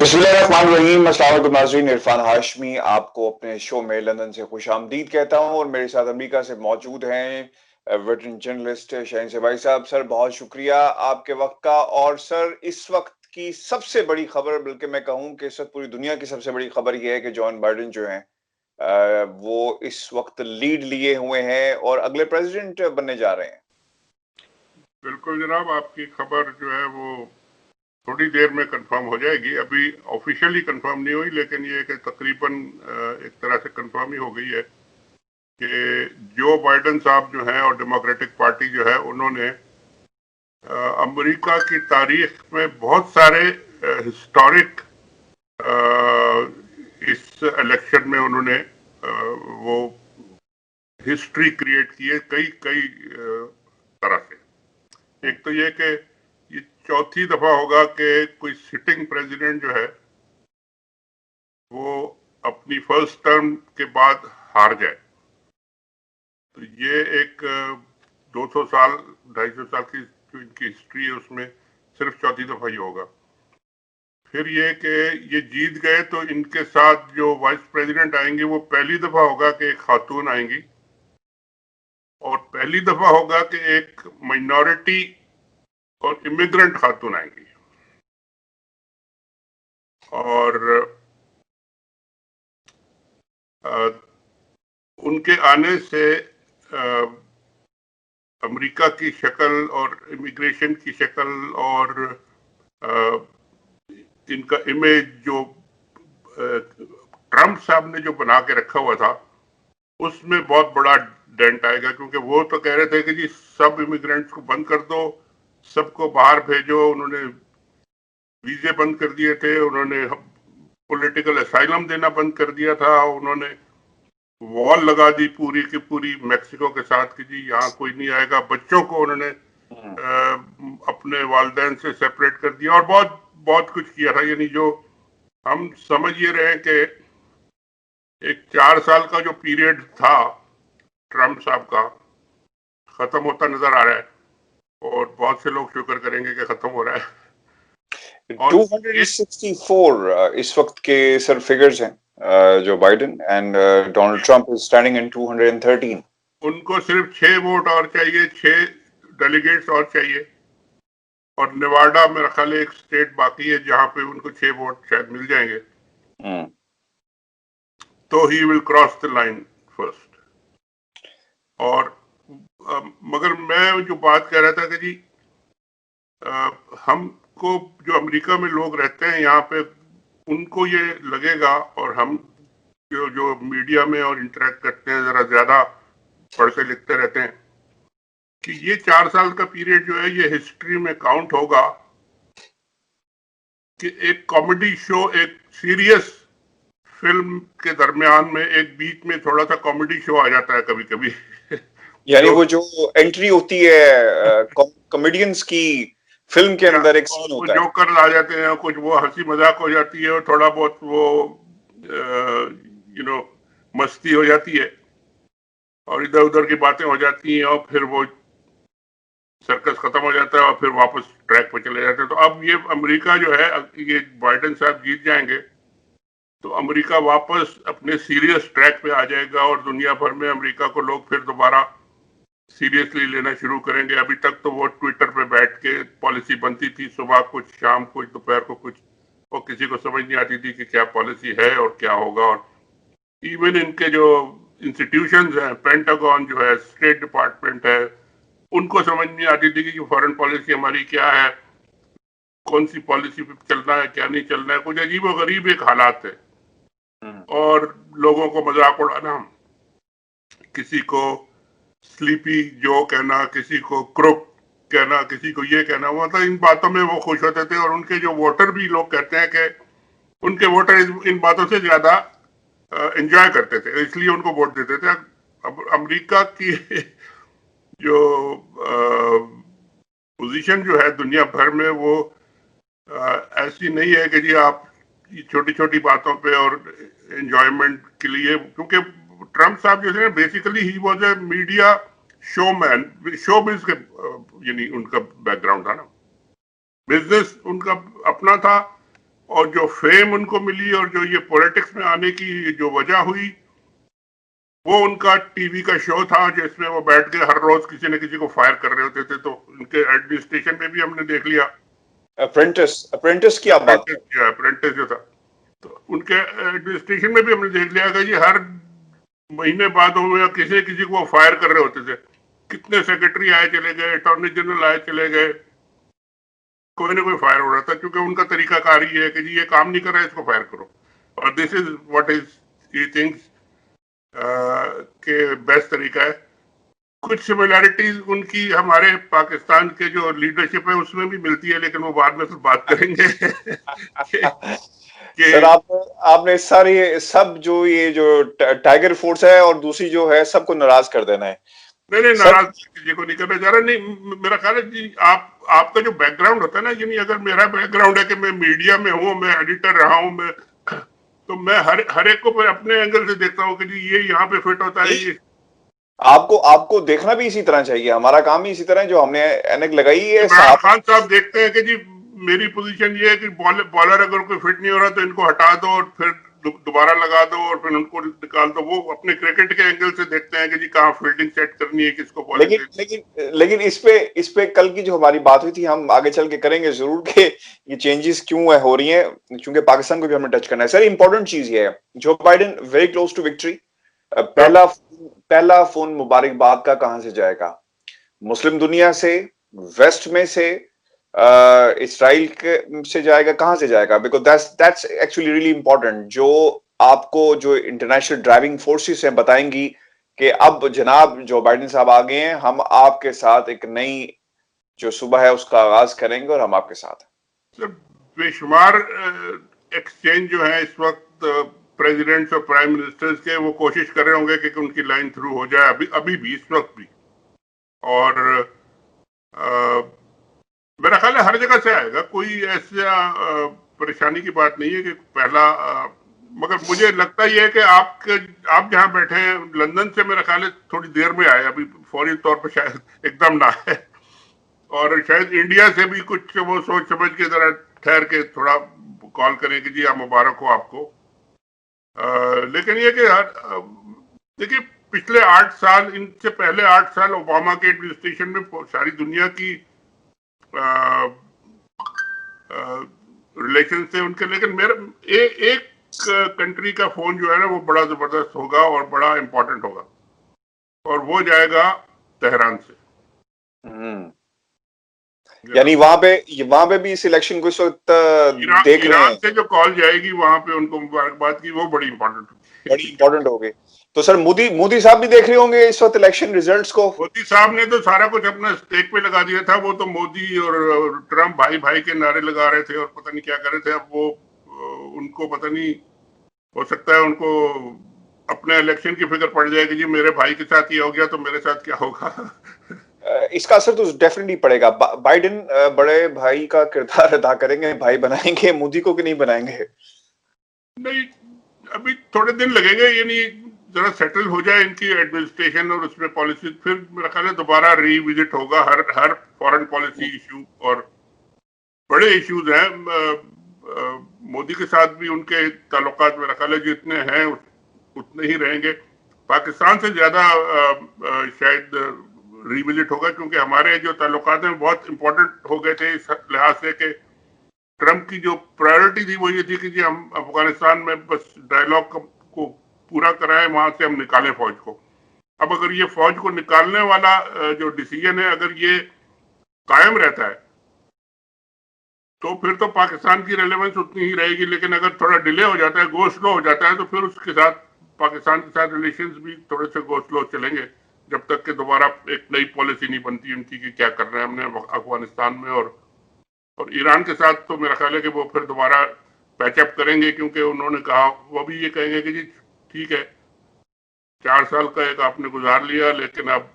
बिस्मिल्लाहिर्रहमानिर्रहीम। अस्सलाम वालेकुम नाज़रीन, इरफान हाशमी आपको अपने शो में लंदन से खुशामदीद कहता हूँ और मेरे साथ अमेरिका से मौजूद हैं वेटरन जर्नलिस्ट शाहीन से भाई साहब। सर बहुत शुक्रिया आपके वक्त का। और सर इस वक्त की सबसे बड़ी खबर, बल्कि मैं कहूँ कि इस वक्त पूरी दुनिया की सबसे बड़ी खबर यह है कि जॉन बाइडेन जो हैं वो इस वक्त लीड लिए हुए हैं और अगले प्रेसिडेंट बनने जा रहे हैं। बिल्कुल जनाब, आपकी खबर जो है वो थोड़ी देर में कंफर्म हो जाएगी। अभी ऑफिशियली कंफर्म नहीं हुई, लेकिन ये कि तकरीबन एक तरह से कंफर्म ही हो गई है कि जो बाइडेन साहब जो हैं और डेमोक्रेटिक पार्टी जो है उन्होंने अमेरिका की तारीख में बहुत सारे हिस्टोरिक इस इलेक्शन में उन्होंने वो हिस्ट्री क्रिएट की है कई कई तरह से। एक तो ये कि ये चौथी दफा होगा कि कोई सिटिंग प्रेसिडेंट जो है वो अपनी फर्स्ट टर्म के बाद हार जाए। तो ये एक 200 साल 250 साल की जो इनकी हिस्ट्री है उसमें सिर्फ चौथी दफा ही होगा। फिर ये कि ये जीत गए तो इनके साथ जो वाइस प्रेसिडेंट आएंगे वो पहली दफा होगा कि एक खातून आएंगी और पहली दफा होगा कि एक माइनॉरिटी और इमिग्रेंट खातून आएंगी। और उनके आने से अमेरिका की शक्ल और इमिग्रेशन की शक्ल और इनका इमेज जो ट्रंप साहब ने जो बना के रखा हुआ था उसमें बहुत बड़ा डेंट आएगा, क्योंकि वो तो कह रहे थे कि जी सब इमिग्रेंट्स को बंद कर दो, सबको बाहर भेजो। उन्होंने वीजे बंद कर दिए थे, उन्होंने पॉलिटिकल असाइलम देना बंद कर दिया था, उन्होंने वॉल लगा दी पूरी की पूरी मैक्सिको के साथ कि जी यहाँ कोई नहीं आएगा। बच्चों को उन्होंने अपने वालिदैन से सेपरेट कर दिया और बहुत बहुत कुछ किया था। यानी जो हम समझ ये रहे हैं कि एक 4 साल का जो पीरियड था ट्रंप साहब का खत्म होता नजर आ रहा है और बहुत से लोग शुक्र करेंगे कि खत्म हो रहा है। 264 इस वक्त के सर फिगर्स हैं Joe Biden and Donald Trump is standing in 213। उनको सिर्फ 6 वोट और चाहिए, 6 डेलीगेट्स और चाहिए। और नेवाडा में रखा ले एक स्टेट बाकी है जहां पे उनको 6 वोट शायद मिल जाएंगे। तो he will cross the line first. और मगर मैं जो बात कह रहा था कि जी हमको जो अमेरिका में लोग रहते हैं यहाँ पे उनको ये लगेगा, और हम जो जो मीडिया में और इंटरेक्ट करते हैं, जरा ज्यादा पढ़ते लिखते रहते हैं, कि ये 4 साल का पीरियड जो है ये हिस्ट्री में काउंट होगा कि एक कॉमेडी शो, एक सीरियस फिल्म के दरमियान में एक बीच में थोड़ा सा कॉमेडी शो आ जाता है कभी कभी। यानी वो जो एंट्री होती है कॉमेडियंस की फिल्म के अंदर एक सीन होता है, जोकर आ जाते हैं, कुछ वो हंसी मजाक हो जाती है और थोड़ा बहुत वो मस्ती हो जाती है और इधर उधर की बातें हो जाती हैं और फिर वो सर्कस खत्म हो जाता है और फिर वापस ट्रैक पे चले जाते हैं। तो अब ये अमेरिका जो है, ये बाइडेन साहब जीत जाएंगे तो अमेरिका वापस अपने सीरियस ट्रैक पे आ जाएगा और दुनिया भर में अमेरिका को लोग फिर दोबारा सीरियसली लेना शुरू करेंगे। अभी तक तो वो ट्विटर पे बैठ के पॉलिसी बनती थी, सुबह कुछ, शाम कुछ, दोपहर को कुछ, और किसी को समझ नहीं आती थी कि क्या पॉलिसी है और क्या होगा। और इवन इनके जो इंस्टीट्यूशंस हैं, पेंटागन जो है, स्टेट डिपार्टमेंट है, उनको समझ नहीं आती थी कि फॉरेन पॉलिसी हमारी क्या है, कौन सी पॉलिसी पे चलना है, क्या नहीं चलना है। कुछ अजीब और गरीब एक हालात है और लोगों को मजाक उड़ाना, किसी को स्लीपी जो कहना, किसी को क्रुक कहना, किसी को ये कहना, मतलब इन बातों में वो खुश होते थे। और उनके जो वोटर भी, लोग कहते हैं कि उनके वोटर इन बातों से ज्यादा एंजॉय करते थे, इसलिए उनको वोट देते थे। अब अमेरिका की जो पोजीशन जो है दुनिया भर में वो ऐसी नहीं है कि जी आप छोटी छोटी बातों पे और एंजॉयमेंट के लिए, क्योंकि ट्रंप साहब जो है basically he was a media showman, showbiz के यानी उनका बैकग्राउंड था ना, बिजनेस उनका अपना था, और जो फेम उनको मिली और जो ये पॉलिटिक्स में आने की जो वजह हुई, वो उनका टीवी का शो था जिसमें वो बैठ के हर रोज किसी न किसी को फायर कर रहे होते थे। तो उनके एडमिनिस्ट्रेशन में भी हमने देख लिया, अप्रेंटिस अप्रेंटिस की आप बात अप्रेंटिस करें। किया, अप्रेंटिस जो था, तो उनके एडमिनिस्ट्रेशन में भी हमने देख लिया कि हर महीने बाद में किसी किसी को फायर कर रहे होते थे। कितने सेक्रेटरी आए चले गए, अटॉर्नी जनरल आए चले गए, कोई ना कोई फायर हो रहा था, क्योंकि उनका तरीकाकार ही है कि जी ये काम नहीं कर रहा है, इसको फायर करो। और this is what is he thinks के बेस्ट तरीका है। कुछ सिमिलैरिटीज उनकी हमारे पाकिस्तान के जो लीडरशिप है उसमें भी मिलती है, लेकिन वो बाद में फिर बात करेंगे कि सर आपने सारी सब जो ये जो टाइगर फोर्स है और दूसरी जो है सबको नाराज कर देना है नहीं सर। नाराज किसी को नहीं करना चाह रहा। नहीं, मेरा ख्याल है जी आपका जो बैकग्राउंड होता है ना, यानी अगर मेरा बैकग्राउंड है कि मैं मीडिया में हूँ, मैं एडिटर रहा हूँ, मैं तो मैं हर एक को अपने एंगल से देखता हूँ कि जी ये यहाँ पे फिट होता है, ये आपको आपको देखना भी इसी तरह चाहिए, हमारा काम ही इसी तरह है, जो हमने एनक लगाई है इमरान साहब। खान साहब देखते हैं कि जी मेरी पोजीशन ये है कि बॉलर अगर कोई फिट नहीं हो रहा तो इनको हटा दो और फिर दोबारा लगा दो और फिर उनको निकाल दो। वो अपने क्रिकेट के एंगल से देखते हैं कि जी कहाँ फील्डिंग सेट करनी है, किसको बॉलिंग लेकिन देनी। लेकिन इस पे कल की जो हमारी बात हुई थी, हम आगे चल के करेंगे जरूर कि ये चेंजेस क्यों है हो रही हैं, क्योंकि पाकिस्तान को भी हमें टच करना है। सर इंपॉर्टेंट चीज ये है, जो Biden very close to victory. पहला फोन मुबारकबाद का कहां से जाएगा? मुस्लिम दुनिया से, वेस्ट में से, इसराइल के से जाएगा, कहां से जाएगा? Because that's actually really important, जो आपको जो इंटरनेशनल ड्राइविंग फोर्सेस हैं बताएंगी कि अब जनाब जो बाइडेन साहब आ गए हैं, हम आपके साथ एक नई जो सुबह है उसका आगाज करेंगे और हम आपके साथ सर बेशुमार एक्सचेंज जो है इस वक्त प्रेसिडेंट्स और प्राइम मिनिस्टर्स के, वो कोशिश कर रहे होंगे कि उनकी लाइन थ्रू हो जाए, अभी अभी भी, इस वक्त भी। और मेरा ख्याल है हर जगह से आएगा, कोई ऐसा परेशानी की बात नहीं है कि पहला मगर मुझे लगता ही है कि आप जहां बैठे हैं लंदन से, मेरा ख्याल है थोड़ी देर में आए, अभी फौरी तौर पर शायद एकदम ना आए। और शायद इंडिया से भी कुछ वो सोच समझ के जरा ठहर के थोड़ा कॉल करें कि जी आप मुबारक हो आपको। लेकिन ये कि देखिए पिछले 8 साल, इनसे पहले 8 साल ओबामा के एडमिनिस्ट्रेशन में सारी दुनिया की रिलेशन से उनके, लेकिन मेरा एक कंट्री का फोन जो है ना वो बड़ा जबरदस्त होगा और बड़ा इंपॉर्टेंट होगा, और वो जाएगा तेहरान से। यानी वहां पे भी इस इलेक्शन को इस वक्त देख रहे ईरान हैं। से जो कॉल जाएगी वहां पे उनको मुबारकबाद की, वो बड़ी इंपॉर्टेंट बड़ी होगी। इंपॉर्टेंट हो गई। तो सर मोदी साहब भी देख रहे होंगे इस वक्त इलेक्शन रिजल्ट्स को। मोदी साहब ने तो सारा कुछ अपना स्टेक पे लगा दिया था। वो तो मोदी और ट्रम्प भाई भाई के नारे लगा रहे थे और पता नहीं क्या कर रहे थे। अब वो उनको पता नहीं, हो सकता है उनको अपने इलेक्शन की फिक्र पड़ जाएगी, जी मेरे भाई के साथ ये हो गया तो मेरे साथ क्या होगा। इसका असर तो डेफिनेटली पड़ेगा। बाइडेन बड़े भाई का किरदार अदा करेंगे, भाई बनाएंगे मोदी को कि नहीं बनाएंगे? नहीं, अभी थोड़े दिन लगेंगे, यानी जरा सेटल हो जाए इनकी एडमिनिस्ट्रेशन और उसमें पॉलिसी, फिर मेरा ख्याल है दोबारा रिविजिट होगा हर फॉरेन पॉलिसी इशू। और बड़े इश्यूज हैं मोदी के साथ भी, उनके ताल्लुकात मेरा ख्याल है जितने हैं उतने ही रहेंगे। पाकिस्तान से ज्यादा शायद रिविजिट होगा, क्योंकि हमारे जो ताल्लुकात हैं बहुत इंपॉर्टेंट हो गए थे इस लिहाज से कि ट्रम्प की जो प्रायोरिटी थी वो ये थी कि जी हम अफगानिस्तान में बस डायलॉग को पूरा कराएं, वहां से हम निकालें फौज को। अब अगर ये फौज को निकालने वाला जो डिसीजन है अगर ये कायम रहता है तो फिर तो पाकिस्तान की रेलेवेंस उतनी ही रहेगी। लेकिन अगर थोड़ा डिले हो जाता है, गो स्लो हो जाता है, तो फिर उसके साथ पाकिस्तान के साथ रिलेशंस भी थोड़े से गो स्लो चलेंगे, जब तक कि दोबारा एक नई पॉलिसी नहीं बनती उनकी कि क्या करना है हमने अफगानिस्तान में। और ईरान के साथ तो मेरा ख्याल है कि वो फिर दोबारा पैचअप करेंगे, क्योंकि उन्होंने कहा, वो भी ये कहेंगे कि जी ठीक है 4 साल का एक आपने गुजार लिया, लेकिन अब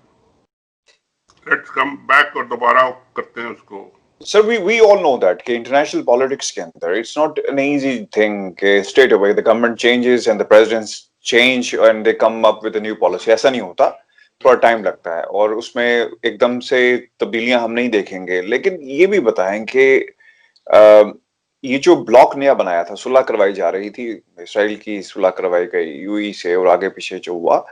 लेट्स कम बैक और दोबारा करते हैं उसको। Sir, we all know that कि international politics के अंदर it's not an easy thing कि straight away the government changes and the presidents change and they come up with a new policy। ऐसा नहीं होता, थोड़ा टाइम लगता है और उसमें एकदम से तब्दीलियां हम नहीं देखेंगे। लेकिन ये भी बताएं कि ये जो ब्लॉक नया बनाया था, सुलह करवाई जा रही थी, इसराइल की सुलह करवाई गई यूएई से और आगे पीछे जो हुआ,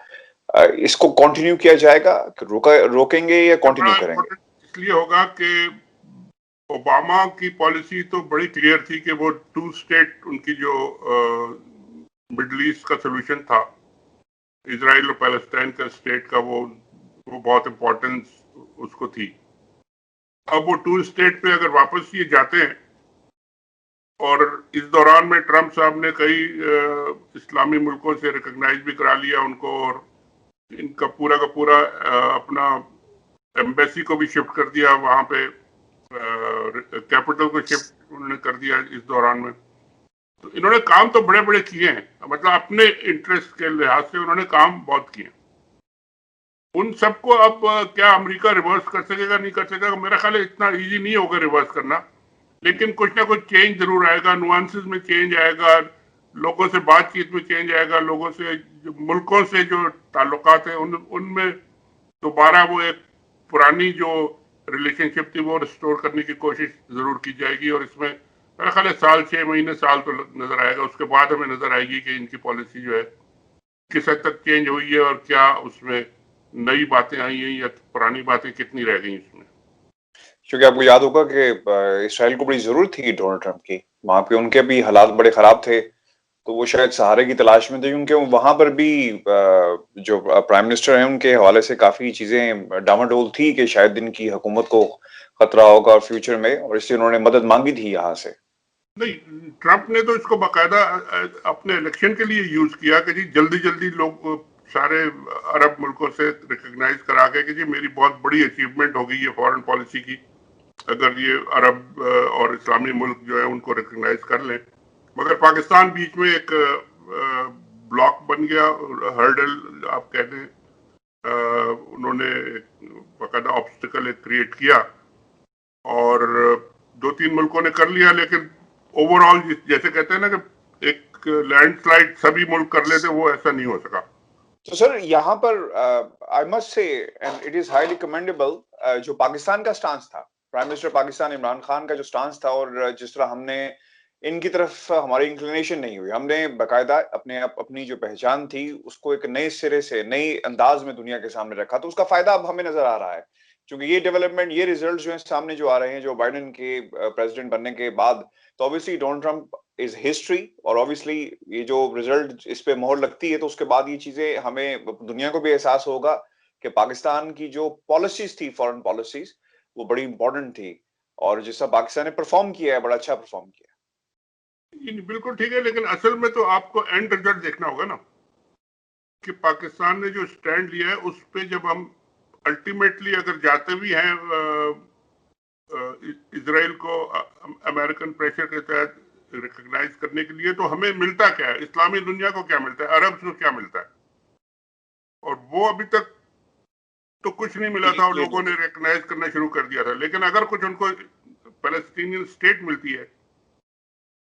इसको कंटिन्यू किया जाएगा, रोकेंगे या ये कंटिन्यू बड़ा करेंगे? इम्पोर्टेंट इसलिए होगा कि ओबामा की पॉलिसी तो बड़ी क्लियर थी कि वो टू स्टेट, उनकी जो मिडल ईस्ट का सोल्यूशन था, इजराइल और पैलेस्टाइन का स्टेट का, वो बहुत इम्पोर्टेंस उसको थी। अब वो टू स्टेट पे अगर वापस ये जाते हैं, और इस दौरान में ट्रम्प साहब ने कई इस्लामी मुल्कों से रिकॉग्नाइज भी करा लिया उनको, और इनका पूरा का पूरा अपना एम्बेसी को भी शिफ्ट कर दिया वहां पे, कैपिटल को शिफ्ट उन्होंने कर दिया इस दौरान में। तो इन्होंने काम तो बड़े बड़े किए हैं, मतलब अपने इंटरेस्ट के लिहाज से उन्होंने काम बहुत किए। उन सबको अब क्या अमेरिका रिवर्स कर सकेगा नहीं कर सकेगा, मेरा ख्याल है इतना इजी नहीं होगा रिवर्स करना, लेकिन कुछ ना कुछ चेंज जरूर आएगा, नुआंसेस में चेंज आएगा, लोगों से बातचीत में चेंज आएगा, लोगों से मुल्कों से जो ताल्लुकात है उनमें दोबारा वो एक पुरानी जो रिलेशनशिप थी वो रिस्टोर करने की कोशिश जरूर की जाएगी। और इसमें मेरा ख्याल है साल 6 महीने साल तो नजर आएगा, उसके बाद हमें नजर आएगी कि इनकी पॉलिसी जो है किस हद तक चेंज हुई है, और क्या उसमें नई बातें आई हैं या पुरानी बातें कितनी रह गई इसमें। क्योंकि आपको याद होगा कि इसराइल को बड़ी जरूरत थी डोनाल्ड ट्रंप की, वहां पे उनके भी हालात बड़े खराब थे, तो वो शायद सहारे की तलाश में थे, क्योंकि वहां पर भी जो प्राइम मिनिस्टर हैं उनके हवाले से काफी चीजें डामाडोल थी कि शायद इनकी हुकूमत को खतरा होगा फ्यूचर में, और इसलिए उन्होंने मदद मांगी थी यहाँ से। नहीं, ट्रंप ने तो इसको बाकायदा अपने इलेक्शन के लिए यूज किया कि जी जल्दी जल्दी लोग सारे अरब मुल्कों से रिकॉग्नाइज करा के कि जी मेरी बहुत बड़ी अचीवमेंट हो गई है फॉरेन पॉलिसी की, अगर ये अरब और इस्लामी मुल्क जो है उनको रिकॉग्नाइज कर लें। मगर पाकिस्तान बीच में एक ब्लॉक बन गया, हर्डल आप कह दें, उन्होंने बाकायदा ऑब्स्टिकल एक क्रिएट किया, और दो तीन मुल्कों ने कर लिया, लेकिन ओवरऑल जैसे कहते हैं ना कि एक लैंडस्लाइड सभी मुल्क कर लेते, वो ऐसा नहीं हो सका। तो सर यहाँ पर I must say and it is highly commendable, जो पाकिस्तान का स्टांस था, प्राइम मिनिस्टर पाकिस्तान इमरान खान का जो स्टांस था, और जिस तरह हमने इनकी तरफ हमारी इंक्लिनेशन नहीं हुई, हमने बाकायदा अपनी जो पहचान थी उसको एक नए सिरे से नई अंदाज में दुनिया के सामने रखा, तो उसका फायदा अब हमें नजर आ रहा है। क्योंकि ये डेवलपमेंट, ये रिजल्ट जो है सामने जो आ रहे हैं जो बाइडेन के प्रेसिडेंट बनने के बाद, तो obviously Donald Trump is history, और ऑब्वियसली ये जो रिजल्ट इस पे मोहर लगती है तो उसके बाद ये चीजें हमें दुनिया को भी एहसास होगा कि पाकिस्तान की जो पॉलिसीज थी, फॉरेन पॉलिसीज, वो बड़ी इंपॉर्टेंट थी, और जिस तरह पाकिस्तान ने परफॉर्म किया है, बड़ा अच्छा परफॉर्म किया। बिल्कुल ठीक है, लेकिन असल में तो आपको एंड रिजल्ट देखना होगा ना, कि पाकिस्तान ने जो स्टैंड लिया है उस पे जब हम अल्टीमेटली अगर जाते भी हैं इसराइल को अमेरिकन प्रेशर के तहत रिकॉग्नाइज करने के लिए, तो हमें मिलता क्या है, इस्लामी दुनिया को क्या मिलता है, अरब को क्या मिलता है, और वो अभी तक तो कुछ नहीं मिला था, और लोगों ने रिकॉग्नाइज करना शुरू कर दिया था। लेकिन अगर कुछ उनको पैलेस्टीनियन स्टेट मिलती है,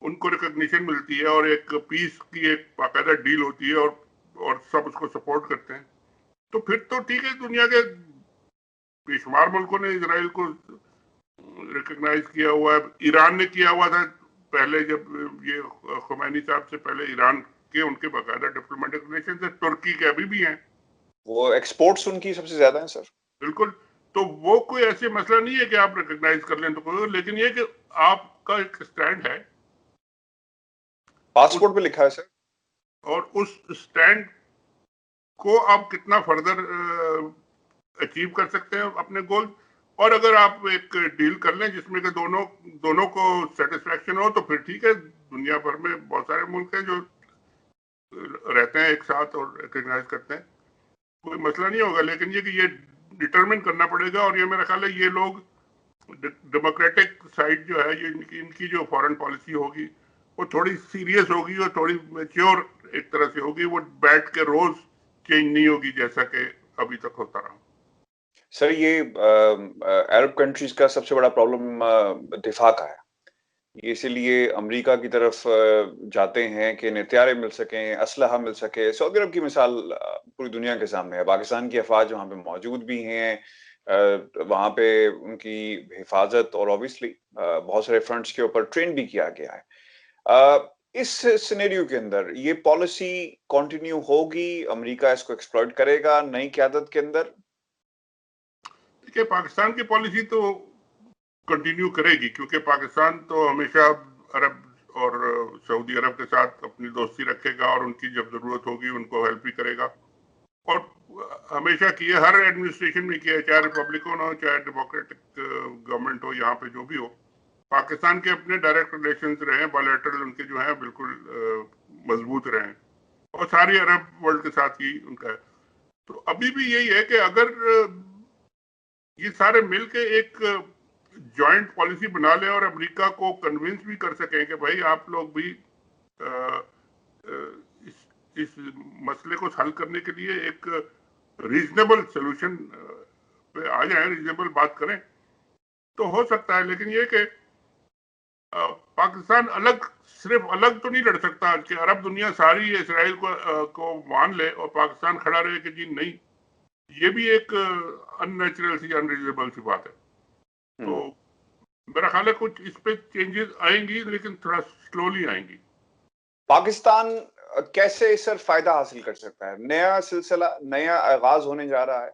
उनको रिकॉग्निशन मिलती है, और एक पीस की एक बाकायदा डील होती है, और सब उसको सपोर्ट करते हैं, तो फिर तो ठीक है। दुनिया के बेशुमार मुल्कों ने इसराइल को रिकॉग्नाइज किया हुआ है, ईरान ने किया हुआ था पहले, जब ये खुमैनी साहब से पहले ईरान के उनके बाकायदा डिप्लोमेटिक रिलेशन है, तुर्की के अभी भी हैं, वो एक्सपोर्ट्स उनकी सबसे ज्यादा है सर। बिल्कुल। तो वो कोई ऐसे मसला नहीं है कि आप रिकॉग्नाइज कर लें तो कोई, लेकिन ये कि आपका एक स्टैंड है, उस पासपोर्ट पे लिखा है सर। और उस स्टैंड को आप कितना फर्दर अचीव कर सकते हैं अपने गोल, और अगर आप एक डील कर लें जिसमें कि दोनों दोनों को सेटिस्फेक्शन हो, तो फिर ठीक है। दुनिया भर में बहुत सारे मुल्क हैं जो रहते हैं एक साथ और रिकॉग्नाइज करते हैं, कोई मसला नहीं होगा। लेकिन ये कि ये डिटरमिन करना पड़ेगा, और ये मेरा ख्याल है ये लोग डेमोक्रेटिक साइड जो है, ये इनकी जो फॉरेन पॉलिसी होगी वो थोड़ी सीरियस होगी और थोड़ी मेच्योर एक तरह से होगी, वो बैठ के रोज चेंज नहीं होगी जैसा कि अभी तक होता रहा। सर ये अरब कंट्रीज का सबसे बड़ा प्रॉब्लम दिफा का है, ये इसीलिए अमेरिका की तरफ जाते हैं कि हथियारे मिल सकें, असलहा मिल सके। सऊदी अरब की मिसाल पूरी दुनिया के सामने है, पाकिस्तान की अफवाज वहां पे मौजूद भी हैं, वहां पे उनकी हिफाजत और ऑब्वियसली बहुत सारे फ्रंट्स के ऊपर ट्रेन भी किया गया है। इस सिनेरियो के अंदर ये पॉलिसी कंटिन्यू होगी, अमेरिका इसको एक्सप्लॉइट करेगा नई क़यादत के अंदर? देखिए, पाकिस्तान की पॉलिसी तो कंटिन्यू करेगी, क्योंकि पाकिस्तान तो हमेशा अरब और सऊदी अरब के साथ अपनी दोस्ती रखेगा और उनकी जब जरूरत होगी उनको हेल्प भी करेगा। और हमेशा किए, हर एडमिनिस्ट्रेशन में किया, चाहे रिपब्लिकन हो चाहे डेमोक्रेटिक गवर्नमेंट हो, यहाँ पे जो भी हो, पाकिस्तान के अपने डायरेक्ट रिलेशन रहे, बायलैटरल उनके जो है बिल्कुल मजबूत रहे, और सारी अरब वर्ल्ड के साथ ही उनका है। तो अभी भी यही है कि अगर ये सारे मिलके एक जॉइंट पॉलिसी बना लें और अमेरिका को कन्विंस भी कर सकें कि भाई आप लोग भी आ, आ, इस मसले को हल करने के लिए एक रीजनेबल सोल्यूशन पे आ जाए, रीजनेबल बात करें, तो हो सकता है। लेकिन ये कि पाकिस्तान सिर्फ अलग तो नहीं लड़ सकता कि अरब दुनिया सारी इसराइल को मान ले और पाकिस्तान खड़ा रहे कि जी नहीं। ये भी एक अननेचुरल सी, अनरीजनेबल सी बात है। तो मेरा ख्याल है कुछ इस पे चेंजेस आएंगी, लेकिन थोड़ा स्लोली आएंगी। पाकिस्तान कैसे सर फायदा हासिल कर सकता है? नया सिलसिला, नया आगाज होने जा रहा है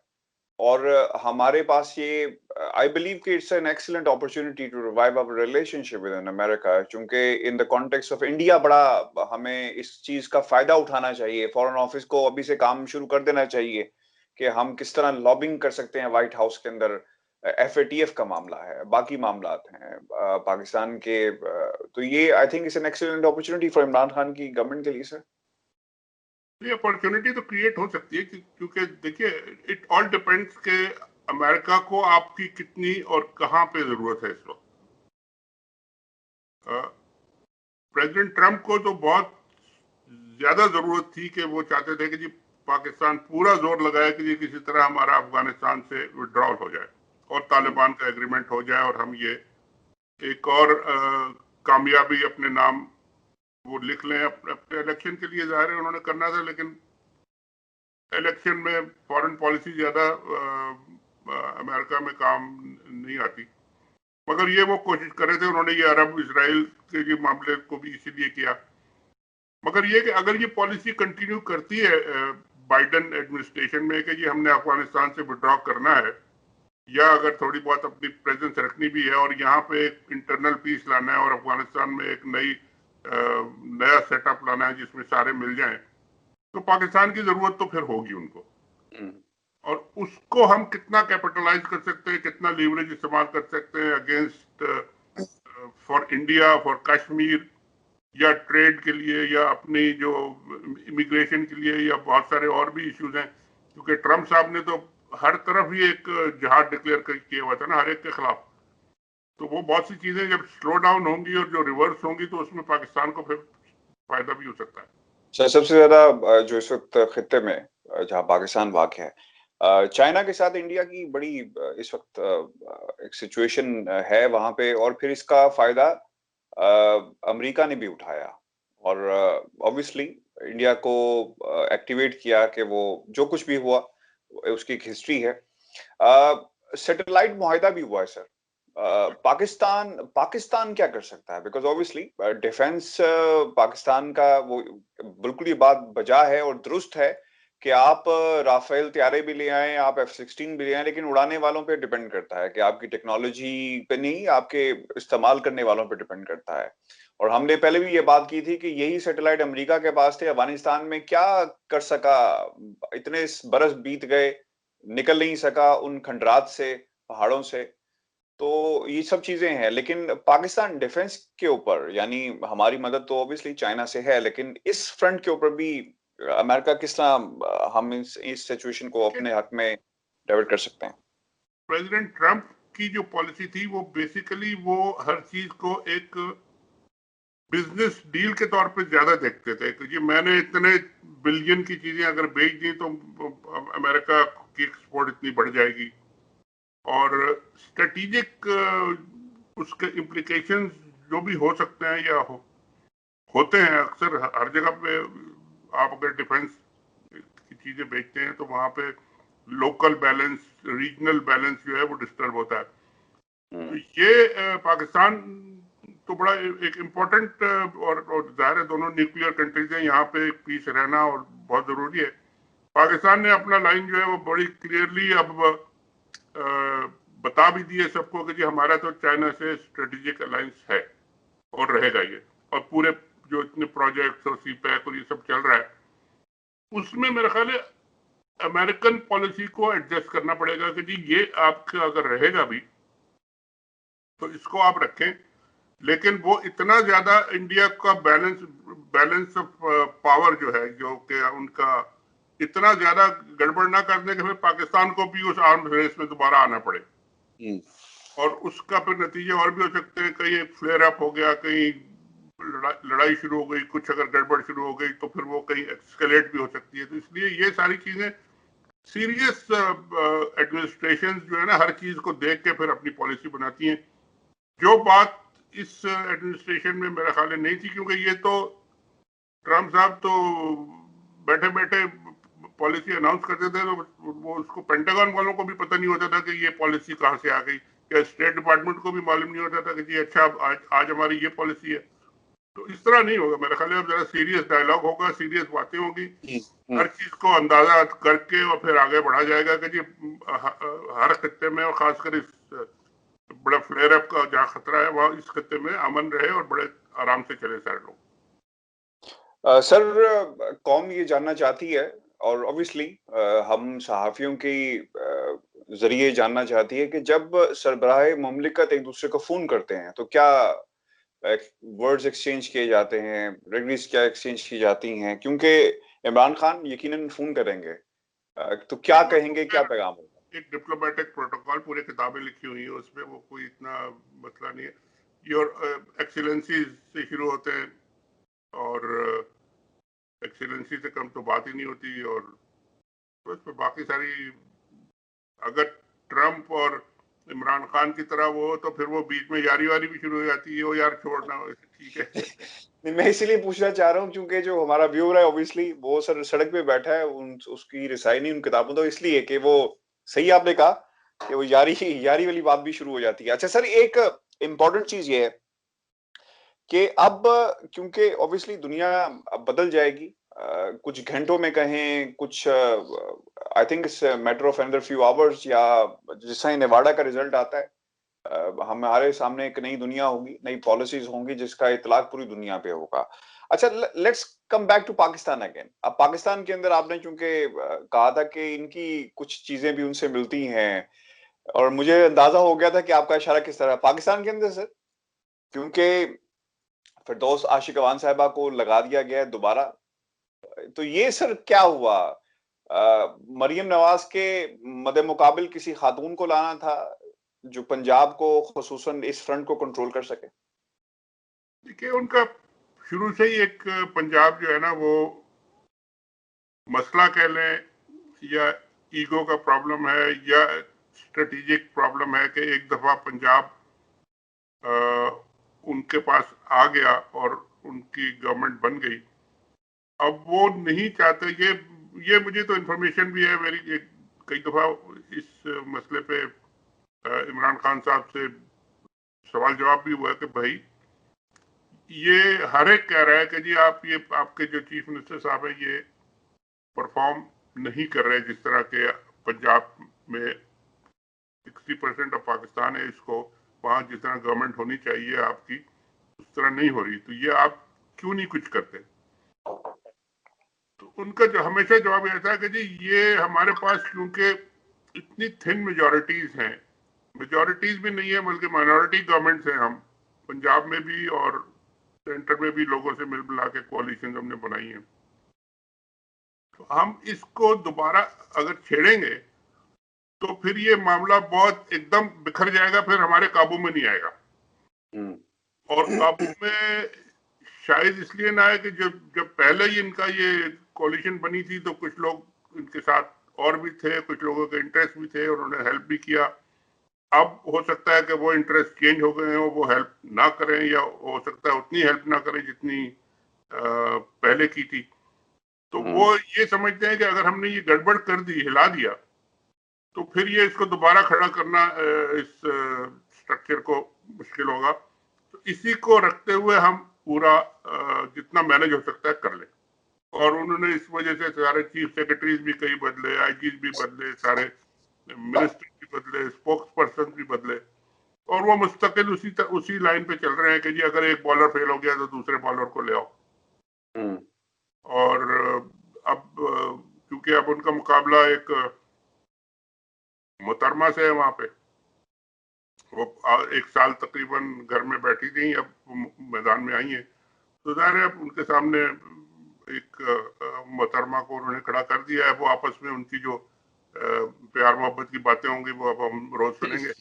और हमारे पास ये, आई बिलीव कि it's an excellent opportunity to revive our relationship with in America, क्योंकि in the context of India बड़ा हमें इस चीज का फायदा उठाना चाहिए। फॉरेन ऑफिस को अभी से काम शुरू कर देना चाहिए कि हम किस तरह लॉबिंग कर सकते हैं व्हाइट हाउस के अंदर। FATF का मामला है, बाकी मामला हैं पाकिस्तान के। तो ये I think it's an excellent opportunity for Imran Khan की गवर्नमेंट के लिए सर। ये अपॉर्चुनिटी तो क्रिएट हो सकती है, क्योंकि देखिए, इट ऑल डिपेंड्स के अमेरिका को आपकी कितनी और कहां पे जरूरत है इस वक्त। प्रेसिडेंट ट्रंप को तो बहुत ज्यादा जरूरत थी कि वो चाहते थे कि जी पाकिस्तान पूरा जोर लगाए कि जी किसी तरह हमारा अफगानिस्तान से विड्रॉल हो जाए और तालिबान का एग्रीमेंट हो जाए और हम ये एक और कामयाबी अपने नाम वो लिख लें। अपने इलेक्शन के लिए जाहिर है उन्होंने करना था, लेकिन इलेक्शन में फॉरेन पॉलिसी ज्यादा अमेरिका में काम नहीं आती। मगर ये वो कोशिश कर रहे थे, उन्होंने ये अरब इसराइल के ये मामले को भी इसीलिए किया। मगर ये कि अगर ये पॉलिसी कंटिन्यू करती है बाइडेन एडमिनिस्ट्रेशन में कि ये हमने अफगानिस्तान से विड्रॉ करना है, या अगर थोड़ी बहुत अपनी प्रेजेंस रखनी भी है और यहाँ पे एक इंटरनल पीस लाना है और अफगानिस्तान में एक नया सेटअप लाना है जिसमें सारे मिल जाएं, तो पाकिस्तान की जरूरत तो फिर होगी उनको। और उसको हम कितना कैपिटलाइज कर सकते हैं, कितना लीवरेज इस्तेमाल कर सकते हैं against for India, for Kashmir, या ट्रेड के लिए, या अपनी जो इमिग्रेशन के लिए, या बहुत सारे और भी इश्यूज हैं। क्योंकि ट्रम्प साहब ने तो हर तरफ ही एक जिहाद डिक्लेयर किया हुआ था ना, हर एक के खिलाफ। तो वो बहुत सी चीजें जब स्लो डाउन होंगी और जो रिवर्स होंगी, तो उसमें पाकिस्तान को फिर फायदा भी हो सकता है। सर सबसे ज्यादा जो इस वक्त खित्ते में जहाँ पाकिस्तान वाक़ है, चाइना के साथ इंडिया की बड़ी इस वक्त एक सिचुएशन है वहां पे, और फिर इसका फायदा अमेरिका ने भी उठाया और ऑब्वियसली इंडिया को एक्टिवेट किया कि वो जो कुछ भी हुआ उसकी एक हिस्ट्री है। सैटेलाइट मुआहिदा भी हुआ है सर। पाकिस्तान पाकिस्तान क्या कर सकता है? बिकॉज ऑब्वियसली डिफेंस पाकिस्तान का वो बिल्कुल ये बात बजा है और दुरुस्त है कि आप राफेल तैयारे भी ले आए, आप F-16 भी ले आए, लेकिन उड़ाने वालों पे डिपेंड करता है कि आपकी टेक्नोलॉजी पे नहीं, आपके इस्तेमाल करने वालों पे डिपेंड करता है। और हमने पहले भी ये बात की थी कि यही सैटेलाइट अमेरिका के पास थे, अफगानिस्तान में क्या कर सका? इतने बरस बीत गए, निकल नहीं सका उन खंडरात से, पहाड़ों से। तो ये सब चीजें हैं, लेकिन पाकिस्तान डिफेंस के ऊपर, यानी हमारी मदद तो ऑब्वियसली चाइना से है, लेकिन इस फ्रंट के ऊपर भी अमेरिका किस तरह हम इस सिचुएशन को अपने हक में डाइवर्ट कर सकते हैं? प्रेसिडेंट ट्रंप की जो पॉलिसी थी वो बेसिकली वो हर चीज को एक बिजनेस डील के तौर पे ज्यादा देखते थे कि जी मैंने इतने बिलियन की चीजें अगर बेच दी तो अमेरिका की एक्सपोर्ट इतनी बढ़ जाएगी, और स्ट्रेटेजिक उसके इम्प्लीकेशंस जो भी हो सकते हैं या होते हैं अक्सर हर जगह पे। आप अगर डिफेंस की चीजें बेचते हैं तो वहां पे लोकल बैलेंस, रीजनल बैलेंस जो है वो डिस्टर्ब होता है। तो हम्म। ये पाकिस्तान तो बड़ा एक इम्पोर्टेंट और जाहिर है दोनों न्यूक्लियर कंट्रीज हैं, यहाँ पे पीस रहना और बहुत जरूरी है। पाकिस्तान ने अपना लाइन जो है वो बड़ी क्लियरली अब बता भी दिए सबको कि जी हमारा तो चाइना से स्ट्रेटेजिक अलायंस है और रहेगा ये, और पूरे जो इतने प्रोजेक्ट्स और सीपैक और ये सब चल रहा है उसमें मेरा ख्याल है अमेरिकन पॉलिसी को एडजस्ट करना पड़ेगा कि जी ये आपका अगर रहेगा भी तो इसको आप रखें, लेकिन वो इतना ज्यादा इंडिया का बैलेंस ऑफ पावर जो है, जो कि उनका इतना ज्यादा गड़बड़ ना करने के फिर पाकिस्तान को भी उस आर्म्स रेस में दोबारा आना पड़े, और उसका फिर नतीजे और भी हो सकते हैं। कहीं फ्लेयर अप हो गया, कहीं लड़ाई शुरू हो गई, कुछ अगर गड़बड़ शुरू हो गई तो फिर वो कहीं एक्सकेलेट भी हो सकती है। तो इसलिए ये सारी चीजें सीरियस एडमिनिस्ट्रेशन जो है ना हर चीज को देख के फिर अपनी पॉलिसी बनाती हैं, जो बात इस एडमिनिस्ट्रेशन में मेरा ख्याल नहीं थी, क्योंकि ये तो ट्रम्प साहब तो बैठे बैठे पॉलिसी अनाउंस करते थे तो वो उसको पेंटागन वालों को भी पता नहीं होता था कि ये पॉलिसी कहाँ से आ गई, या स्टेट डिपार्टमेंट को भी मालूम नहीं होता था कि जी अच्छा आज हमारी ये पॉलिसी है। तो इस तरह नहीं होगा मेरा ख्याल है, अब जरा सीरियस डायलॉग होगा, सीरियस बातें होगी, हर चीज को अंदाजा करके और फिर आगे बढ़ा जाएगा कि जी हर खत्ते में और खासकर इस बड़ा फ्लेयर अप का जहाँ खतरा है वहां इस खत्ते में अमन रहे और बड़े आराम से चले सारे लोग। सर, कौम ये जानना चाहती है और ऑब्वियसली हम सहाफियों के जरिए जानना चाहती है कि जब सरबराह मुमलिकत एक दूसरे को फोन करते हैं तो क्या वर्ड्स एक्सचेंज किए जाते हैं, रेगनीज क्या एक्सचेंज की जाती हैं? क्योंकि इमरान खान यकीनन फोन करेंगे, तो क्या कहेंगे, क्या पैगाम होगा? एक डिप्लोमेटिक प्रोटोकॉल, पूरी किताबें लिखी हुई है उसमें, वो कोई इतना मसला नहीं है। योर एक्सीलेंसी से शुरू होते हैं और एक्सीलेंसी से कम तो बात ही नहीं होती, और बस बाकी सारी अगर ट्रम्प और इमरान खान की तरह वो हो तो फिर वो बीच में यारी वारी भी शुरू हो जाती है, वो यार छोड़ना ठीक है। नहीं, मैं इसीलिए पूछना चाह रहा हूँ क्योंकि जो हमारा व्यूअर है ऑब्वियसली वो सर सड़क पे बैठा है, उसकी रिसाई नहीं उन किताबों, तो इसलिए कि वो सही आपने कहा कि वो यारी यारी वाली बात भी शुरू हो जाती है। अच्छा सर, एक इम्पोर्टेंट चीज ये है कि अब क्योंकि ऑब्वियसली दुनिया अब बदल जाएगी, कुछ घंटों में कहें, कुछ I think it's matter of another few hours, या जिस तरह नेवाडा का रिजल्ट आता है हमारे सामने एक नई दुनिया होगी, नई पॉलिसीज होंगी जिसका इतलाक पूरी दुनिया पे होगा। अच्छा, let's come back to Pakistan again. अब पाकिस्तान के अंदर आपने चूंकि कहा था कि इनकी कुछ चीजें भी उनसे मिलती हैं, और मुझे अंदाजा हो गया था कि आपका इशारा किस तरह पाकिस्तान के अंदर सर, क्योंकि फिरदौस आशिक अवान साहिबा को लगा दिया गया है दोबारा, तो ये सर क्या हुआ? मरियम नवाज के मदे मुकाबिल किसी खातून को लाना था जो पंजाब को खुसूसन इस फ्रंट को कंट्रोल कर सके? देखिए उनका शुरू से ही एक पंजाब जो है ना वो मसला कह लें या ईगो का प्रॉब्लम है या स्ट्रेटेजिक प्रॉब्लम है कि एक दफा पंजाब उनके पास आ गया और उनकी गवर्नमेंट बन गई, अब वो नहीं चाहते। ये मुझे तो इन्फॉर्मेशन भी है मेरी, कई दफा इस मसले पे इमरान खान साहब से सवाल जवाब भी हुआ है कि भाई ये हर एक कह रहा है कि जी आप ये आपके जो चीफ मिनिस्टर साहब है ये परफॉर्म नहीं कर रहे जिस तरह के पंजाब में 60% ऑफ पाकिस्तान है, इसको वहां जिस तरह गवर्नमेंट होनी चाहिए आपकी उस तरह नहीं हो रही, तो ये आप क्यों नहीं कुछ करते? तो उनका जो हमेशा जवाब रहता है कि जी ये हमारे पास क्योंकि इतनी थिन मेजोरिटीज हैं, मेजोरिटीज भी नहीं है बल्कि माइनॉरिटी गवर्नमेंट्स हैं हम पंजाब में भी और सेंटर में भी, लोगों से मिल मिला के कोalition हमने बनाई है, तो हम इसको दोबारा अगर छेड़ेंगे तो फिर ये मामला बहुत एकदम बिखर जाएगा, फिर हमारे काबू में नहीं आएगा। और काबू में शायद इसलिए ना आए कि जब जब पहले ही इनका ये कोalition बनी थी तो कुछ लोग इनके साथ और भी थे, कुछ लोगों के इंटरेस्ट भी थे, उन्होंने हेल्प भी किया। अब हो सकता है कि वो इंटरेस्ट चेंज हो गए हो, वो हेल्प ना करें, या हो सकता है उतनी हेल्प ना करें जितनी पहले की थी। तो वो ये समझते हैं कि अगर हमने ये गड़बड़ कर दी, हिला दिया, तो फिर ये इसको दोबारा खड़ा करना इस स्ट्रक्चर को मुश्किल होगा। तो इसी को रखते हुए हम पूरा जितना मैनेज हो सकता है कर ले। और उन्होंने इस वजह से सारे चीफ सेक्रेटरीज भी कई बदले, आईजीज भी बदले, सारे मिनिस्टर भी बदले, स्पोक्स पर्सन भी बदले, और वो मुस्तकिल उसी लाइन पे चल रहे हैं कि जी अगर एक बॉलर फेल हो गया तो दूसरे बॉलर को ले आओ। और अब क्योंकि अब उनका मुकाबला एक मोहतरमा से है, वहां पे वो एक साल तकरीबन घर में बैठी थी, अब मैदान में आई है, तो जाहिर है उनके सामने एक मोहतरमा को उन्होंने खड़ा कर दिया है। वो आपस में उनकी जो प्यार मोहब्बत की बातें होंगी वो अब हम रोज सुनेंगे।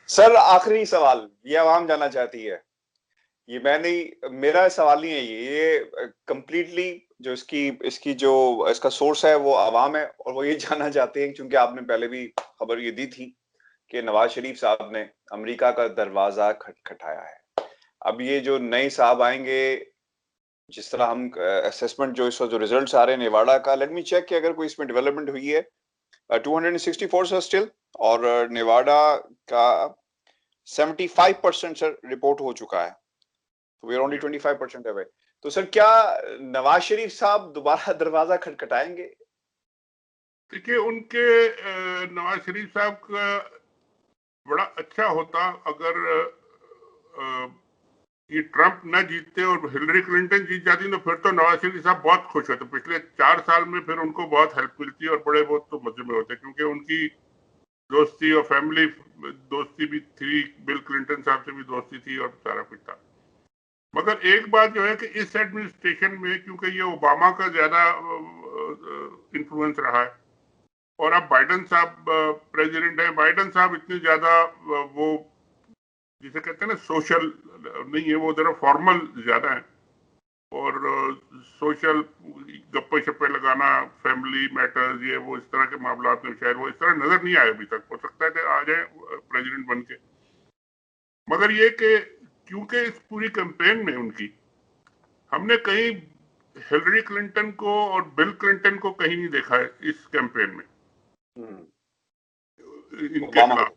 सर आखिरी सवाल ये आवाम जानना चाहती है, ये मैं नहीं, मेरा सवाल नहीं है, ये कंप्लीटली जो इसकी जो इसका सोर्स है वो आवाम है, और वो ये जानना चाहते हैं क्योंकि आपने पहले भी खबर ये दी थी कि नवाज शरीफ साहब ने अमेरिका का दरवाजा खटखटाया है। अब ये जो नए साहब आएंगे, जिस तरह हम असेसमेंट जो इस वक्त जो रिजल्ट्स आ रहे हैं नेवाडा का, लेट मी चेक कि अगर कोई इसमें डेवलपमेंट हुई है। 264 सर स्टिल, और नेवाडा का 75% सर रिपोर्ट हो चुका है, तो वी आर ओनली 25% अवे। तो सर क्या नवाज शरीफ साहब दोबारा दरवाजा खटखटाएंगे? देखिए उनके नवाज शरीफ साहब का बड़ा अच्छा होता अगर ये ट्रंप न जीतते और हिलरी क्लिंटन जीत जाती, तो फिर तो नवाज शरीफ साहब बहुत खुश होते। पिछले 4 साल में फिर उनको बहुत हेल्प मिलती और बड़े बहुत तो मजे में होते, क्योंकि उनकी दोस्ती और फैमिली दोस्ती भी थी, बिल क्लिंटन साहब से भी दोस्ती थी और सारा कुछ था। मगर एक बात जो है कि इस एडमिनिस्ट्रेशन में क्योंकि ये ओबामा का ज्यादा इन्फ्लुएंस रहा है, और अब बाइडन साहब प्रेसिडेंट है, बाइडन साहब इतने ज्यादा वो जिसे कहते हैं ना सोशल नहीं है, वो जरा फॉर्मल ज्यादा है, और सोशल गप्पे शप्पे लगाना, फैमिली मैटर्स, ये वो इस तरह के मामला में शायद वो इस तरह नजर नहीं आए अभी तक। हो सकता है कि आ जाए प्रेसिडेंट बन के। मगर ये कि क्योंकि इस पूरी कैंपेन में उनकी हमने कहीं हिलरी क्लिंटन को और बिल क्लिंटन को कहीं नहीं देखा है इस कैंपेन में इनके खिलाफ।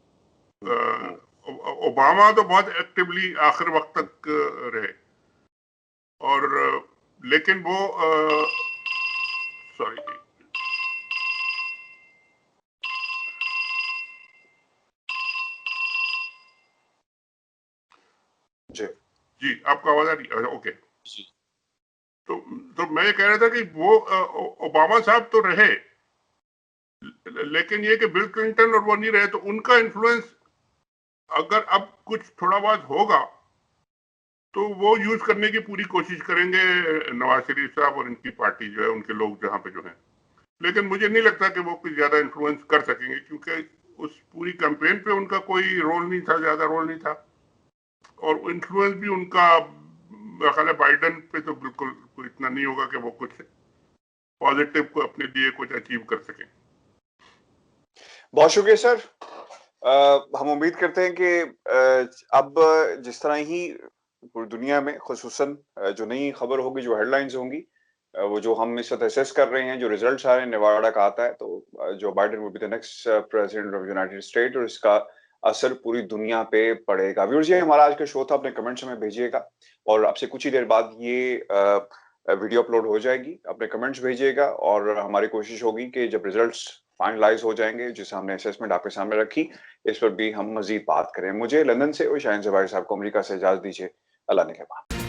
ओबामा तो बहुत एक्टिवली आखिर वक्त तक रहे, और लेकिन वो सॉरी जी आपका आवाज आ रही है? ओके जी। तो मैं ये कह रहा था कि वो ओबामा साहब तो रहे, लेकिन ये कि बिल क्लिंटन और वो नहीं रहे, तो उनका इन्फ्लुएंस अगर अब कुछ थोड़ा बहुत होगा तो वो यूज करने की पूरी कोशिश करेंगे नवाज शरीफ साहब और इनकी पार्टी जो है, उनके लोग जहां पे जो है। लेकिन मुझे नहीं लगता कि वो कुछ ज्यादा इन्फ्लुएंस कर सकेंगे, क्योंकि उस पूरी कैंपेन पे उनका कोई रोल नहीं था, ज्यादा रोल नहीं था, और इन्फ्लुएंस भी उनका ख्याल है बाइडन पे तो बिल्कुल इतना नहीं होगा कि वो कुछ पॉजिटिव को अपने लिए कुछ अचीव कर सकें। बहुत शुक्रिया सर। हम उम्मीद करते हैं कि अब जिस तरह ही पूरी दुनिया में खुसूसन जो नई खबर होगी, जो हेडलाइंस होंगी, वो जो हम इस वक्त असेस कर रहे हैं, जो रिजल्ट्स आ रहे हैं, नेवाडा का आता है, तो Joe Biden will be the next president of United state, और इसका असर पूरी दुनिया पे पड़ेगा। व्यूअर्स, ये हमारा आज का शो था, अपने कमेंट्स में भेजिएगा, और आपसे कुछ ही देर बाद ये वीडियो अपलोड हो जाएगी। अपने कमेंट्स भेजिएगा, और हमारी कोशिश होगी कि जब रिजल्ट्स फाइनलाइज हो जाएंगे, जिसे हमने असेसमेंट आपके सामने रखी, इस पर भी हम मजीद बात करें। मुझे लंदन से और शाहीन ज़ुबैर साहब को अमेरिका से इजाजत दीजिए। अल्लाह ने के बाद।